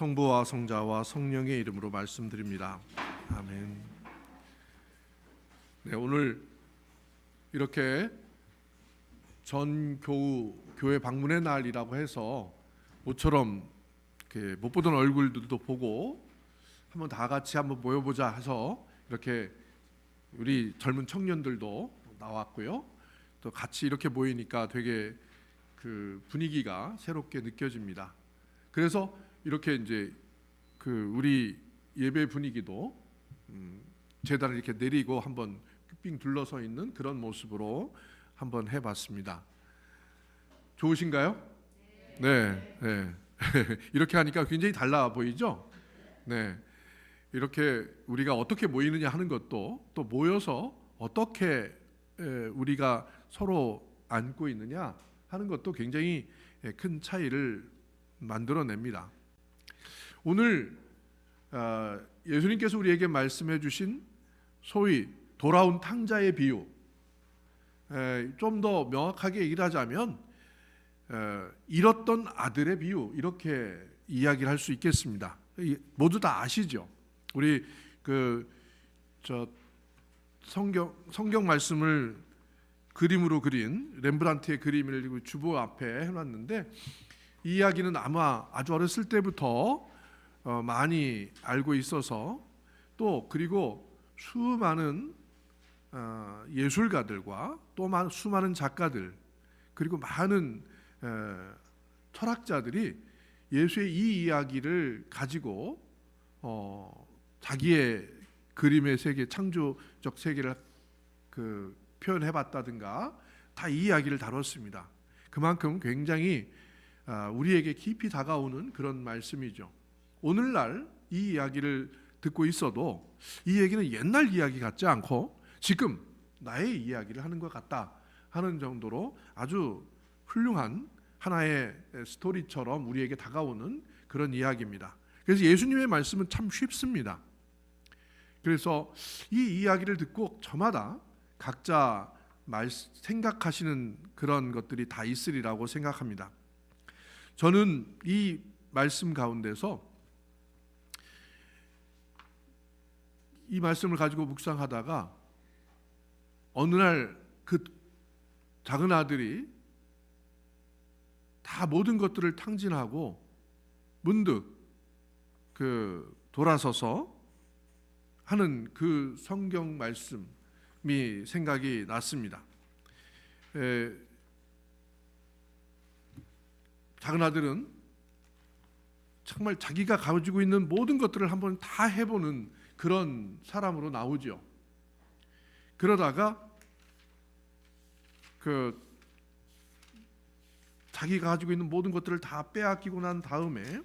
성부와 성자와 성령의 이름으로 말씀드립니다. 아멘. 네, 오늘 이렇게 전교우 교회 방문의 날이라고 해서 모처럼 이렇게 못 보던 얼굴들도 보고 한번 다 같이 한번 모여보자 해서 이렇게 우리 젊은 청년들도 나왔고요. 또 같이 이렇게 모이니까 되게 그 분위기가 새롭게 느껴집니다. 그래서 이렇게 이제 그 우리 예배 분위기도 제단을 이렇게 내리고 한번 빙 둘러서 있는 그런 모습으로 한번 해봤습니다. 좋으신가요? 네, 네. 이렇게 하니까 굉장히 달라 보이죠? 네. 이렇게 우리가 어떻게 모이느냐 하는 것도 또 모여서 어떻게 우리가 서로 안고 있느냐 하는 것도 굉장히 큰 차이를 만들어냅니다. 오늘 예수님께서 우리에게 말씀해 주신 소위 돌아온 탕자의 비유, 좀 더 명확하게 얘기를 하자면 잃었던 아들의 비유, 이렇게 이야기를 할 수 있겠습니다. 모두 다 아시죠? 우리 성경 말씀을 그림으로 그린 렘브란트의 그림을 주보 앞에 해놨는데, 이 이야기는 아마 아주 어렸을 때부터 많이 알고 있어서, 또 그리고 수많은 예술가들과 또 수많은 작가들, 그리고 많은 철학자들이 예수의 이 이야기를 가지고 자기의 그림의 세계, 창조적 세계를 표현해봤다든가 다 이 이야기를 다뤘습니다. 그만큼 굉장히 우리에게 깊이 다가오는 그런 말씀이죠. 오늘날 이 이야기를 듣고 있어도 이 얘기는 옛날 이야기 같지 않고 지금 나의 이야기를 하는 것 같다 하는 정도로 아주 훌륭한 하나의 스토리처럼 우리에게 다가오는 그런 이야기입니다. 그래서 예수님의 말씀은 참 쉽습니다. 그래서 이 이야기를 듣고 저마다 각자 생각하시는 그런 것들이 다 있으리라고 생각합니다. 저는 이 말씀 가운데서 이 말씀을 가지고 묵상하다가 어느 날 그 작은 아들이 다 모든 것들을 탕진하고 문득 돌아서서 하는 그 성경 말씀이 생각이 났습니다. 작은 아들은 정말 자기가 가지고 있는 모든 것들을 한번 다 해보는 그런 사람으로 나오죠. 그러다가 자기가 가지고 있는 모든 것들을 다 빼앗기고 난 다음에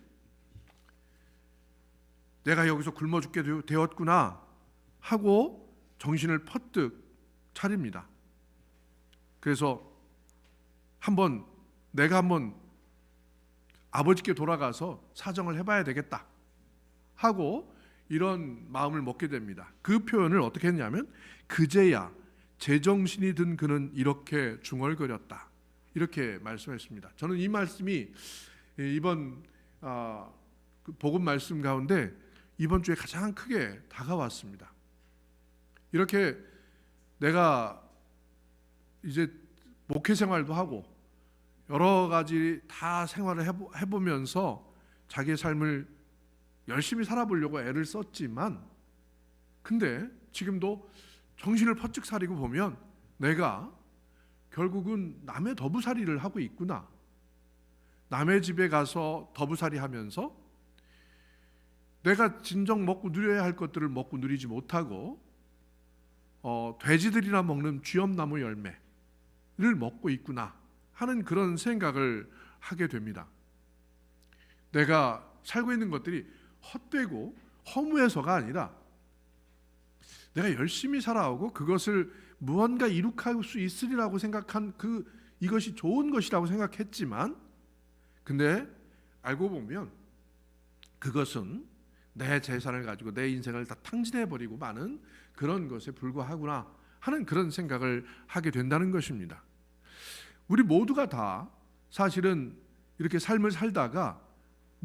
내가 여기서 굶어 죽게 되었구나 하고 정신을 퍼뜩 차립니다. 그래서 내가 한번 아버지께 돌아가서 사정을 해봐야 되겠다 하고 이런 마음을 먹게 됩니다. 그 표현을 어떻게 했냐면, 그제야 제정신이 든 그는 이렇게 중얼거렸다, 이렇게 말씀했습니다. 저는 이 말씀이 이번 복음 말씀 가운데 이번 주에 가장 크게 다가왔습니다. 이렇게 내가 이제 목회 생활도 하고 여러 가지 다 생활을 해보면서 자기의 삶을 열심히 살아보려고 애를 썼지만, 근데 지금도 정신을 퍼뜩 차리고 보면 내가 결국은 남의 더부살이를 하고 있구나. 남의 집에 가서 더부살이 하면서 내가 진정 먹고 누려야 할 것들을 먹고 누리지 못하고 돼지들이나 먹는 쥐엄나무 열매를 먹고 있구나 하는 그런 생각을 하게 됩니다. 내가 살고 있는 것들이 헛되고 허무해서가 아니라 내가 열심히 살아오고 그것을 무언가 이룩할 수 있으리라고 생각한 이것이 좋은 것이라고 생각했지만, 근데 알고 보면 그것은 내 재산을 가지고 내 인생을 다 탕진해버리고 마는 그런 것에 불과하구나 하는 그런 생각을 하게 된다는 것입니다. 우리 모두가 다 사실은 이렇게 삶을 살다가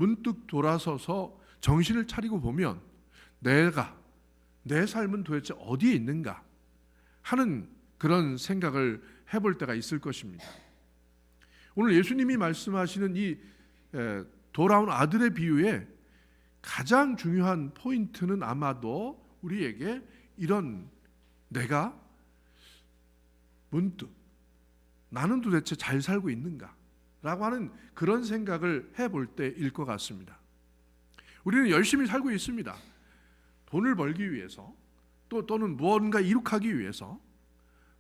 문득 돌아서서 정신을 차리고 보면 내 삶은 도대체 어디에 있는가 하는 그런 생각을 해볼 때가 있을 것입니다. 오늘 예수님이 말씀하시는 이 돌아온 아들의 비유에 가장 중요한 포인트는 아마도 우리에게 이런 내가 문득 나는 도대체 잘 살고 있는가 라고 하는 그런 생각을 해볼 때일 것 같습니다. 우리는 열심히 살고 있습니다. 돈을 벌기 위해서 또는 무언가 이룩하기 위해서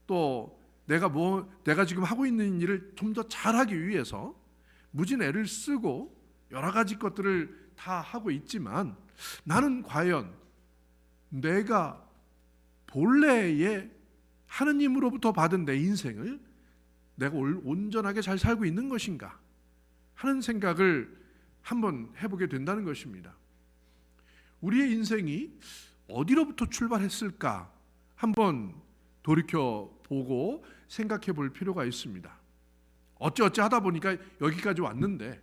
또 내가 지금 하고 있는 일을 좀 더 잘하기 위해서 무진 애를 쓰고 여러 가지 것들을 다 하고 있지만 나는 과연 내가 본래의 하느님으로부터 받은 내 인생을 내가 온전하게 잘 살고 있는 것인가 하는 생각을 한번 해보게 된다는 것입니다. 우리의 인생이 어디로부터 출발했을까 한번 돌이켜보고 생각해 볼 필요가 있습니다. 어찌어찌 하다 보니까 여기까지 왔는데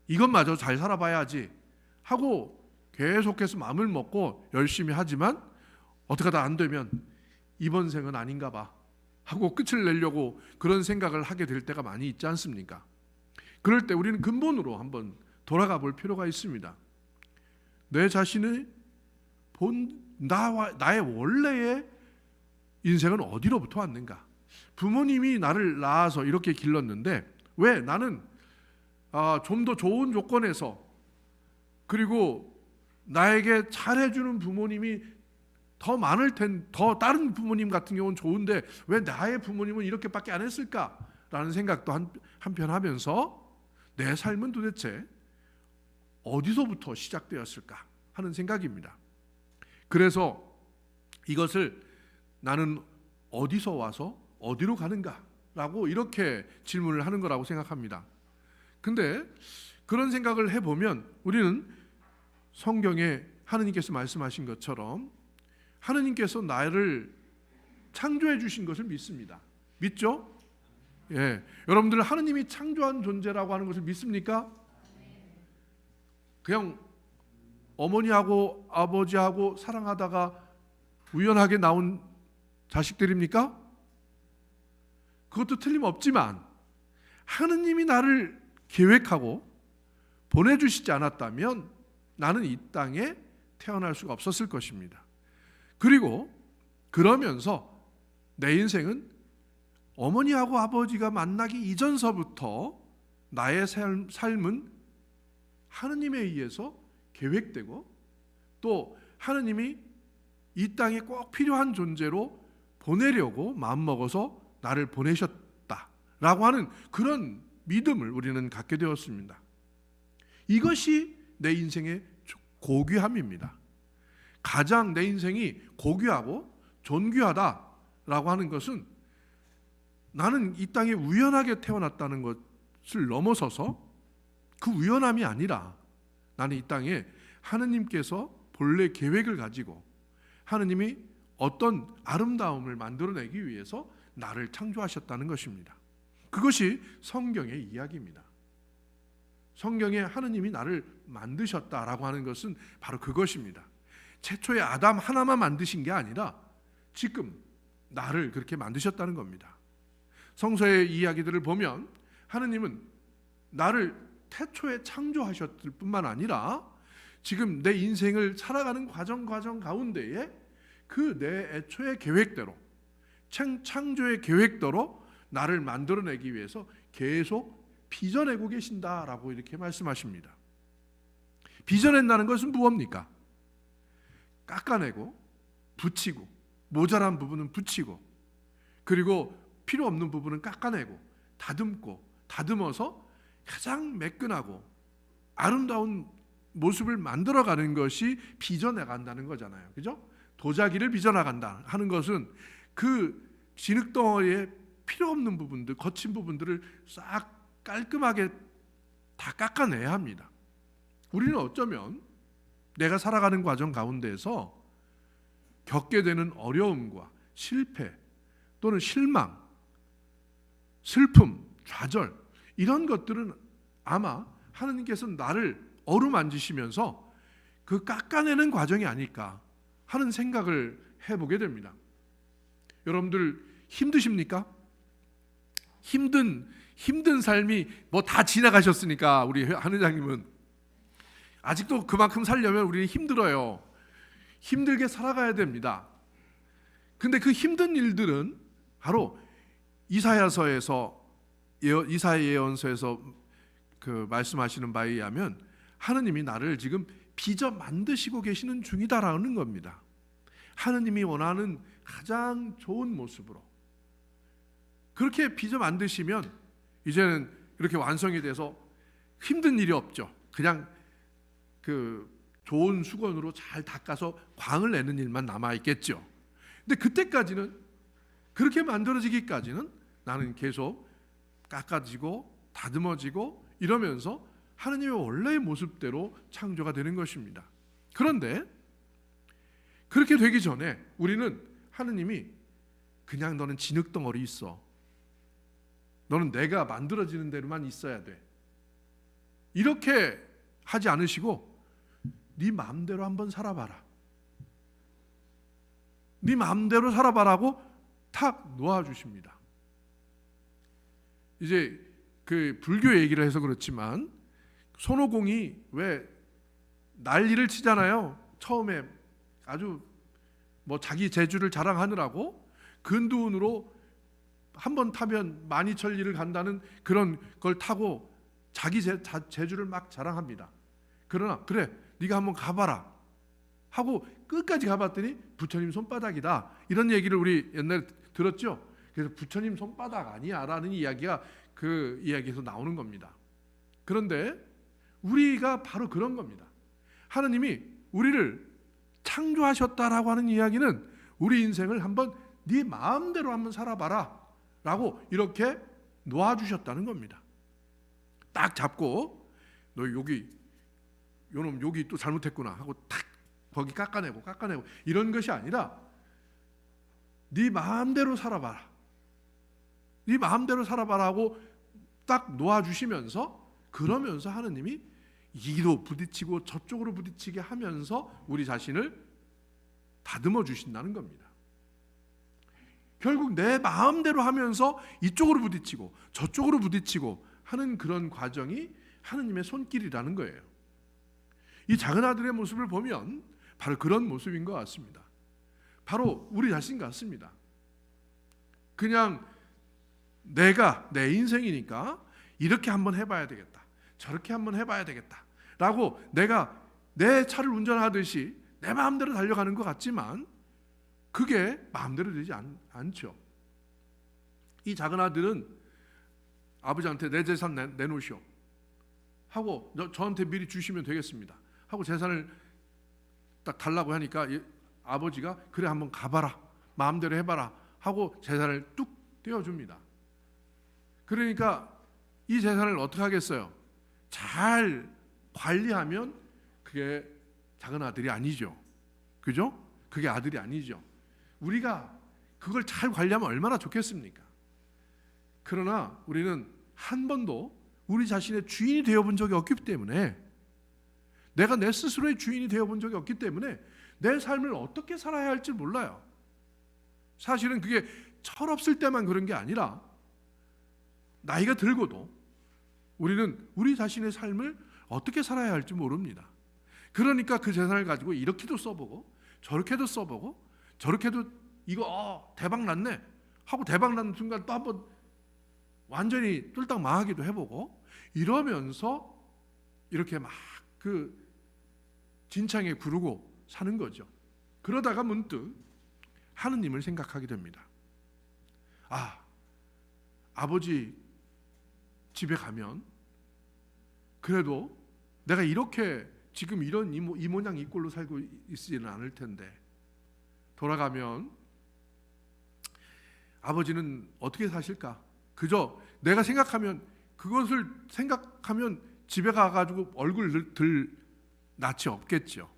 이것마저 잘 살아봐야지 하고 계속해서 마음을 먹고 열심히 하지만 어떻게 하다 안 되면 이번 생은 아닌가 봐 하고 끝을 내려고 그런 생각을 하게 될 때가 많이 있지 않습니까? 그럴 때 우리는 근본으로 한번 돌아가 볼 필요가 있습니다. 내 자신의 나의 원래의 인생은 어디로부터 왔는가? 부모님이 나를 낳아서 이렇게 길렀는데 왜 나는 좀 더 좋은 조건에서 그리고 나에게 잘해주는 부모님이 더 많을 더 다른 부모님 같은 경우는 좋은데 왜 나의 부모님은 이렇게밖에 안 했을까라는 생각도 한편 하면서 내 삶은 도대체 어디서부터 시작되었을까 하는 생각입니다. 그래서 이것을 나는 어디서 와서 어디로 가는가라고 이렇게 질문을 하는 거라고 생각합니다. 근데 그런 생각을 해보면 우리는 성경에 하느님께서 말씀하신 것처럼 하느님께서 나를 창조해 주신 것을 믿습니다. 믿죠? 예, 여러분들 하느님이 창조한 존재라고 하는 것을 믿습니까? 그냥 어머니하고 아버지하고 사랑하다가 우연하게 나온 자식들입니까? 그것도 틀림없지만 하느님이 나를 계획하고 보내주시지 않았다면 나는 이 땅에 태어날 수가 없었을 것입니다. 그리고 그러면서 내 인생은 어머니하고 아버지가 만나기 이전서부터 나의 삶은 하느님에 의해서 계획되고 또 하느님이 이 땅에 꼭 필요한 존재로 보내려고 마음먹어서 나를 보내셨다라고 하는 그런 믿음을 우리는 갖게 되었습니다. 이것이 내 인생의 고귀함입니다. 가장 내 인생이 고귀하고 존귀하다라고 하는 것은 나는 이 땅에 우연하게 태어났다는 것을 넘어서서 그 우연함이 아니라 나는 이 땅에 하느님께서 본래 계획을 가지고 하느님이 어떤 아름다움을 만들어내기 위해서 나를 창조하셨다는 것입니다. 그것이 성경의 이야기입니다. 성경에 하느님이 나를 만드셨다라고 하는 것은 바로 그것입니다. 최초의 아담 하나만 만드신 게 아니라 지금 나를 그렇게 만드셨다는 겁니다. 성서의 이야기들을 보면 하느님은 나를 태초에 창조하셨을 뿐만 아니라 지금 내 인생을 살아가는 과정 가운데에 그 내 애초의 계획대로 창조의 계획대로 나를 만들어내기 위해서 계속 빚어내고 계신다라고 이렇게 말씀하십니다. 빚어낸다는 것은 무엇입니까? 깎아내고 붙이고 모자란 부분은 붙이고 그리고 필요 없는 부분은 깎아내고 다듬고 다듬어서 가장 매끈하고 아름다운 모습을 만들어가는 것이 빚어나간다는 거잖아요. 그죠? 도자기를 빚어나간다 하는 것은 그 진흙덩어리에 필요 없는 부분들, 거친 부분들을 싹 깔끔하게 다 깎아내야 합니다. 우리는 어쩌면 내가 살아가는 과정 가운데에서 겪게 되는 어려움과 실패 또는 실망, 슬픔, 좌절 이런 것들은 아마 하느님께서 나를 어루만지시면서 그 깎아내는 과정이 아닐까 하는 생각을 해보게 됩니다. 여러분들 힘드십니까? 힘든 삶이 뭐 다 지나가셨으니까 우리 한 회장님은 아직도 그만큼 살려면 우리는 힘들어요. 힘들게 살아가야 됩니다. 근데 그 힘든 일들은 바로 이사야 예언서에서 그 말씀하시는 바에 의하면 하느님이 나를 지금 빚어 만드시고 계시는 중이다라는 겁니다. 하느님이 원하는 가장 좋은 모습으로 그렇게 빚어 만드시면 이제는 이렇게 완성이 돼서 힘든 일이 없죠. 그냥 그 좋은 수건으로 잘 닦아서 광을 내는 일만 남아 있겠죠. 근데 그때까지는, 그렇게 만들어지기까지는 나는 계속 깎아지고 다듬어지고 이러면서 하느님의 원래의 모습대로 창조가 되는 것입니다. 그런데 그렇게 되기 전에 우리는 하느님이 그냥 너는 진흙덩어리 있어, 너는 내가 만들어지는 대로만 있어야 돼, 이렇게 하지 않으시고 네 마음대로 한번 살아봐라, 네 마음대로 살아봐라고 탁 놓아주십니다. 이제 그 불교 얘기를 해서 그렇지만 손오공이 왜 난리를 치잖아요. 처음에 아주 뭐 자기 재주를 자랑하느라고 근두운으로 한 번 타면 만이천리를 간다는 그런 걸 타고 자기 재주를 막 자랑합니다. 그러나 그래 네가 한번 가봐라 하고 끝까지 가봤더니 부처님 손바닥이다, 이런 얘기를 우리 옛날에 들었죠. 그래서 부처님 손바닥 아니야 라는 이야기가 그 이야기에서 나오는 겁니다. 그런데 우리가 바로 그런 겁니다. 하느님이 우리를 창조하셨다라고 하는 이야기는 우리 인생을 한번 네 마음대로 한번 살아봐라 라고 이렇게 놓아주셨다는 겁니다. 딱 잡고 너 여기 요놈 여기 또 잘못했구나 하고 탁 거기 깎아내고 이런 것이 아니라 네 마음대로 살아봐라, 네 마음대로 살아봐라 하고 딱 놓아주시면서, 그러면서 하느님이 이기도 부딪히고 저쪽으로 부딪히게 하면서 우리 자신을 다듬어 주신다는 겁니다. 결국 내 마음대로 하면서 이쪽으로 부딪히고 저쪽으로 부딪히고 하는 그런 과정이 하느님의 손길이라는 거예요. 이 작은 아들의 모습을 보면 바로 그런 모습인 것 같습니다. 바로 우리 자신 같습니다. 그냥 내가 내 인생이니까 이렇게 한번 해봐야 되겠다, 저렇게 한번 해봐야 되겠다 라고 내가 내 차를 운전하듯이 내 마음대로 달려가는 것 같지만 그게 마음대로 되지 않죠. 이 작은 아들은 아버지한테 내 재산 내놓으시오 하고 저한테 미리 주시면 되겠습니다 하고 재산을 딱 달라고 하니까 아버지가 그래 한번 가봐라, 마음대로 해봐라 하고 재산을 뚝 떼어줍니다. 그러니까 이 재산을 어떻게 하겠어요? 잘 관리하면 그게 작은 아들이 아니죠. 그죠? 그게 아들이 아니죠. 우리가 그걸 잘 관리하면 얼마나 좋겠습니까? 그러나 우리는 한 번도 우리 자신의 주인이 되어본 적이 없기 때문에, 내가 내 스스로의 주인이 되어본 적이 없기 때문에 내 삶을 어떻게 살아야 할지 몰라요. 사실은 그게 철없을 때만 그런 게 아니라 나이가 들고도 우리는 우리 자신의 삶을 어떻게 살아야 할지 모릅니다. 그러니까 그 재산을 가지고 이렇게도 써보고 저렇게도 써보고 저렇게도 이거 대박 났네 하고 대박 나는 순간 또 한번 완전히 뚫딱 망하기도 해보고 이러면서 이렇게 막 그 진창에 구르고 사는 거죠. 그러다가 문득 하느님을 생각하게 됩니다. 아버지 집에 가면 그래도 내가 이렇게 지금 이런 이 모양 이 꼴로 살고 있지는 않을 텐데 돌아가면 아버지는 어떻게 사실까? 그저 내가 생각하면, 그것을 생각하면 집에 가가지고 얼굴 들 낯이 없겠죠.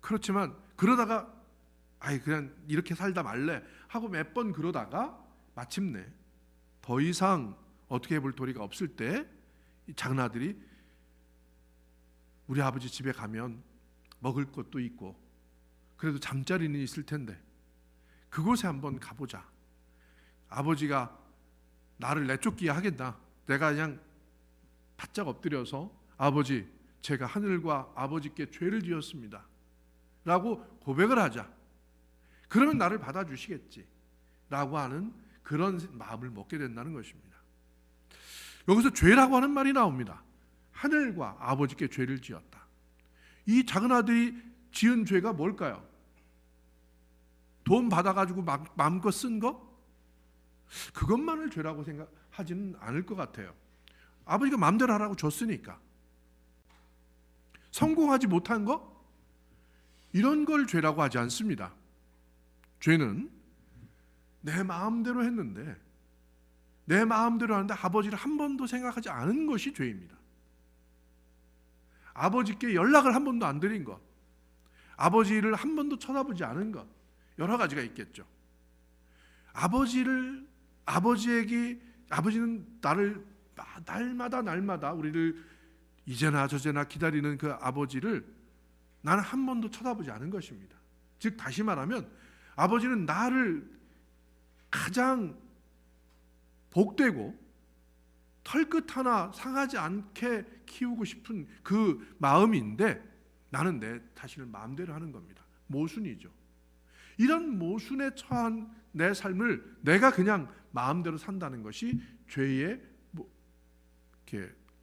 그렇지만 그러다가 그냥 이렇게 살다 말래 하고 몇 번 그러다가 마침내 더 이상 어떻게 해볼 도리가 없을 때 이 작은 아들이 우리 아버지 집에 가면 먹을 것도 있고 그래도 잠자리는 있을 텐데 그곳에 한번 가보자. 아버지가 나를 내쫓기야 하겠나. 내가 그냥 바짝 엎드려서 아버지, 제가 하늘과 아버지께 죄를 지었습니다 라고 고백을 하자. 그러면 나를 받아주시겠지 라고 하는 그런 마음을 먹게 된다는 것입니다. 여기서 죄라고 하는 말이 나옵니다. 하늘과 아버지께 죄를 지었다. 이 작은 아들이 지은 죄가 뭘까요? 돈 받아가지고 마음껏 쓴 거? 그것만을 죄라고 생각하지는 않을 것 같아요. 아버지가 마음대로 하라고 줬으니까. 성공하지 못한 거? 이런 걸 죄라고 하지 않습니다. 죄는 내 마음대로 했는데, 내 마음대로 하는데 아버지를 한 번도 생각하지 않은 것이 죄입니다. 아버지께 연락을 한 번도 안 드린 것, 아버지를 한 번도 쳐다보지 않은 것, 여러 가지가 있겠죠. 아버지는 나를 날마다 우리를 이제나 저제나 기다리는 그 아버지를 나는 한 번도 쳐다보지 않은 것입니다. 즉 다시 말하면 아버지는 나를 가장 복되고 털끝 하나 상하지 않게 키우고 싶은 그 마음인데 나는 내 자신을 마음대로 하는 겁니다. 모순이죠. 이런 모순에 처한 내 삶을 내가 그냥 마음대로 산다는 것이 죄의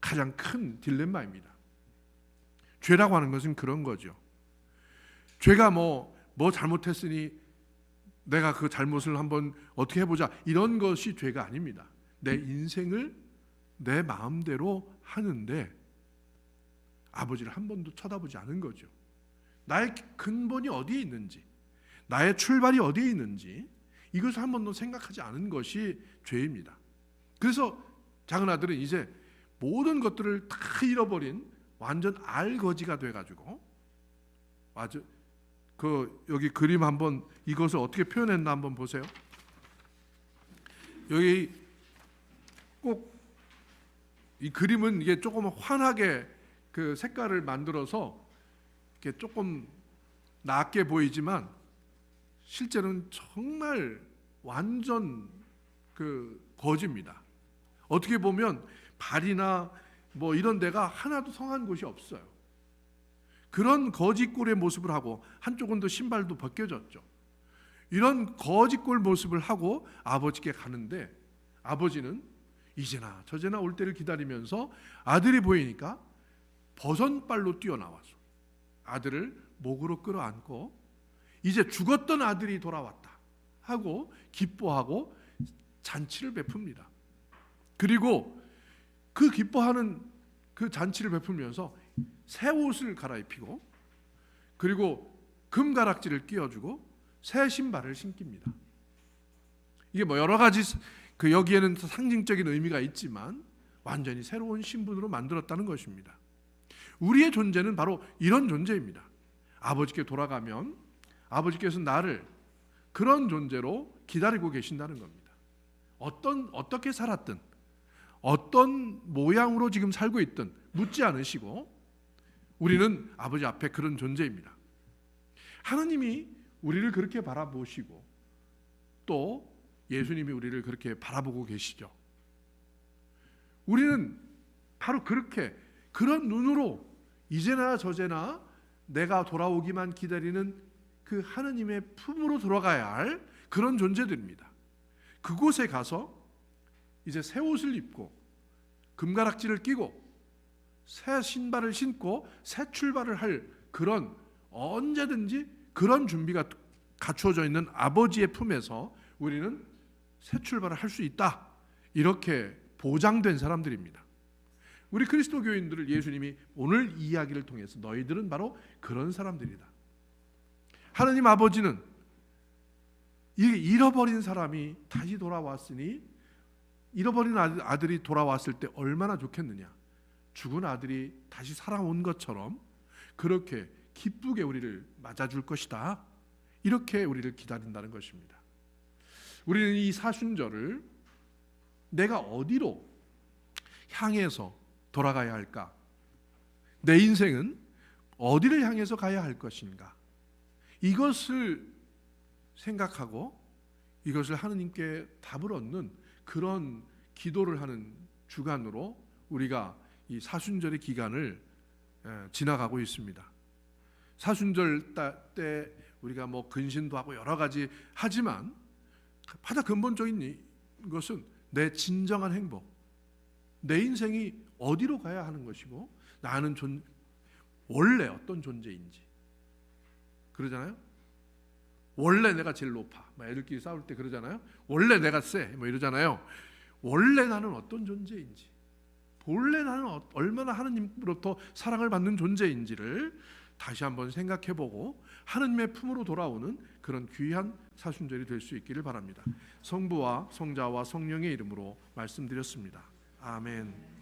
가장 큰 딜레마입니다. 죄라고 하는 것은 그런 거죠. 죄가 뭐 잘못했으니 내가 그 잘못을 한번 어떻게 해보자, 이런 것이 죄가 아닙니다. 내 인생을 내 마음대로 하는데 아버지를 한 번도 쳐다보지 않은 거죠. 나의 근본이 어디에 있는지, 나의 출발이 어디에 있는지 이것을 한 번도 생각하지 않은 것이 죄입니다. 그래서 작은 아들은 이제 모든 것들을 다 잃어버린 완전 알거지가 돼가지고, 아주 여기 그림 한번 이것을 어떻게 표현했나 한번 보세요. 여기 꼭 이 그림은 이게 조금 환하게 그 색깔을 만들어서 이렇게 조금 낫게 보이지만 실제로는 정말 완전 그 거지입니다. 어떻게 보면 발이나 뭐 이런 데가 하나도 성한 곳이 없어요. 그런 거지꼴의 모습을 하고 한쪽은 또 신발도 벗겨졌죠. 이런 거지꼴 모습을 하고 아버지께 가는데 아버지는 이제나 저제나 올 때를 기다리면서 아들이 보이니까 버선발로 뛰어나와서 아들을 목으로 끌어안고 이제 죽었던 아들이 돌아왔다 하고 기뻐하고 잔치를 베풉니다. 그리고 그 기뻐하는 그 잔치를 베풀면서 새 옷을 갈아입히고 그리고 금가락지를 끼워주고 새 신발을 신깁니다. 이게 뭐 여러 가지 여기에는 상징적인 의미가 있지만 완전히 새로운 신분으로 만들었다는 것입니다. 우리의 존재는 바로 이런 존재입니다. 아버지께 돌아가면 아버지께서 나를 그런 존재로 기다리고 계신다는 겁니다. 어떻게 살았든 어떤 모양으로 지금 살고 있든 묻지 않으시고 우리는 아버지 앞에 그런 존재입니다. 하나님이 우리를 그렇게 바라보시고 또 예수님이 우리를 그렇게 바라보고 계시죠. 우리는 바로 그런 눈으로 이제나 저제나 내가 돌아오기만 기다리는 그 하느님의 품으로 들어가야 할 그런 존재들입니다. 그곳에 가서 이제 새 옷을 입고 금가락지를 끼고 새 신발을 신고 새 출발을 할 그런 언제든지 그런 준비가 갖추어져 있는 아버지의 품에서 우리는 새 출발을 할 수 있다. 이렇게 보장된 사람들입니다. 우리 그리스도 교인들을 예수님이 오늘 이야기를 통해서 너희들은 바로 그런 사람들이다. 하나님 아버지는 잃어버린 사람이 다시 돌아왔으니 잃어버린 아들이 돌아왔을 때 얼마나 좋겠느냐. 죽은 아들이 다시 살아온 것처럼 그렇게 기쁘게 우리를 맞아줄 것이다. 이렇게 우리를 기다린다는 것입니다. 우리는 이 사순절을 내가 어디로 향해서 돌아가야 할까? 내 인생은 어디를 향해서 가야 할 것인가? 이것을 생각하고 이것을 하느님께 답을 얻는 그런 기도를 하는 주간으로 우리가 이 사순절의 기간을 지나가고 있습니다. 사순절 때 우리가 뭐 근신도 하고 여러 가지 하지만 가장 근본적인 것은 내 진정한 행복, 내 인생이 어디로 가야 하는 것이고 나는 원래 어떤 존재인지 그러잖아요. 원래 내가 제일 높아. 애들끼리 싸울 때 그러잖아요. 원래 내가 세. 이러잖아요. 원래 나는 어떤 존재인지, 본래 나는 얼마나 하느님으로부터 사랑을 받는 존재인지를 다시 한번 생각해보고 하느님의 품으로 돌아오는 그런 귀한 사순절이 될 수 있기를 바랍니다. 성부와 성자와 성령의 이름으로 말씀드렸습니다. 아멘.